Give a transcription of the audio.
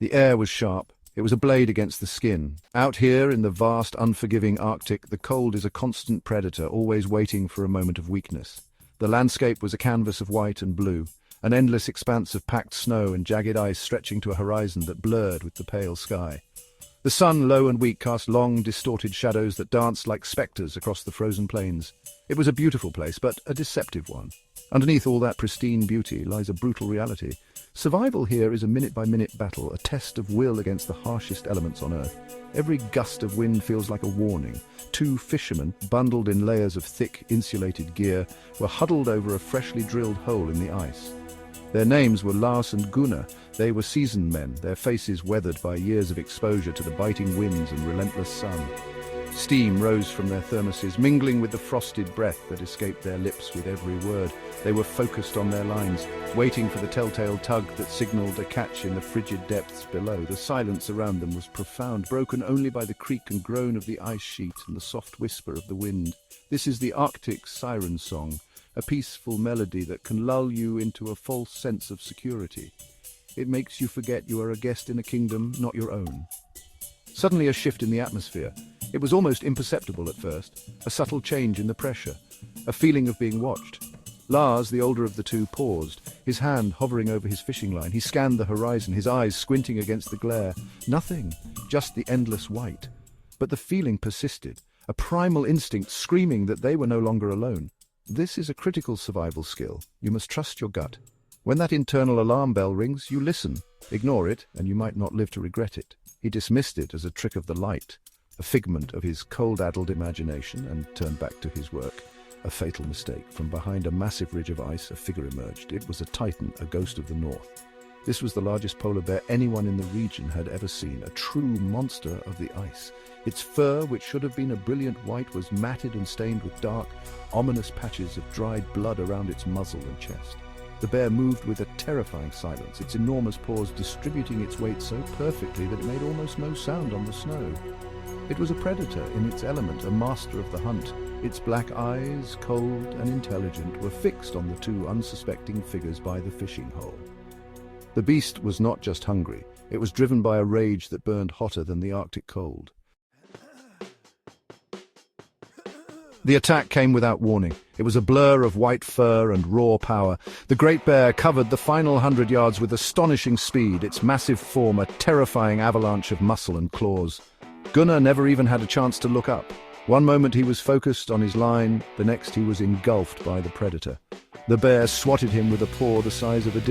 The air was sharp. It was a blade against the skin. Out here in the vast, unforgiving Arctic, the cold is a constant predator, always waiting for a moment of weakness. The landscape was a canvas of white and blue, an endless expanse of packed snow and jagged ice stretching to a horizon that blurred with the pale sky. The sun, low and weak, cast long, distorted shadows that danced like spectres across the frozen plains. It was a beautiful place, but a deceptive one. Underneath all that pristine beauty lies a brutal reality. Survival here is a minute-by-minute battle, a test of will against the harshest elements on Earth. Every gust of wind feels like a warning. Two fishermen, bundled in layers of thick, insulated gear, were huddled over a freshly drilled hole in the ice. Their names were Lars and Gunnar. They were seasoned men, their faces weathered by years of exposure to the biting winds and relentless sun. Steam rose from their thermoses, mingling with the frosted breath that escaped their lips with every word. They were focused on their lines, waiting for the telltale tug that signaled a catch in the frigid depths below. The silence around them was profound, broken only by the creak and groan of the ice sheet and the soft whisper of the wind. This is the Arctic siren song, a peaceful melody that can lull you into a false sense of security. It makes you forget you are a guest in a kingdom not your own. Suddenly a shift in the atmosphere. It was almost imperceptible at first, a subtle change in the pressure, a feeling of being watched. Lars, the older of the two, paused, his hand hovering over his fishing line. He scanned the horizon, his eyes squinting against the glare. Nothing, just the endless white. But the feeling persisted, a primal instinct screaming that they were no longer alone. This is a critical survival skill. You must trust your gut. When that internal alarm bell rings, you listen. Ignore it, and you might not live to regret it. He dismissed it as a trick of the light, a figment of his cold-addled imagination, and turned back to his work. A fatal mistake. From behind a massive ridge of ice, a figure emerged. It was a titan, a ghost of the north. This was the largest polar bear anyone in the region had ever seen, a true monster of the ice. Its fur, which should have been a brilliant white, was matted and stained with dark, ominous patches of dried blood around its muzzle and chest. The bear moved with a terrifying silence, its enormous paws distributing its weight so perfectly that it made almost no sound on the snow. It was a predator in its element, a master of the hunt. Its black eyes, cold and intelligent, were fixed on the two unsuspecting figures by the fishing hole. The beast was not just hungry, it was driven by a rage that burned hotter than the Arctic cold. The attack came without warning. It was a blur of white fur and raw power. The great bear covered the final 100 yards with astonishing speed, its massive form a terrifying avalanche of muscle and claws. Gunnar never even had a chance to look up. One moment he was focused on his line, the next he was engulfed by the predator. The bear swatted him with a paw the size of a dinner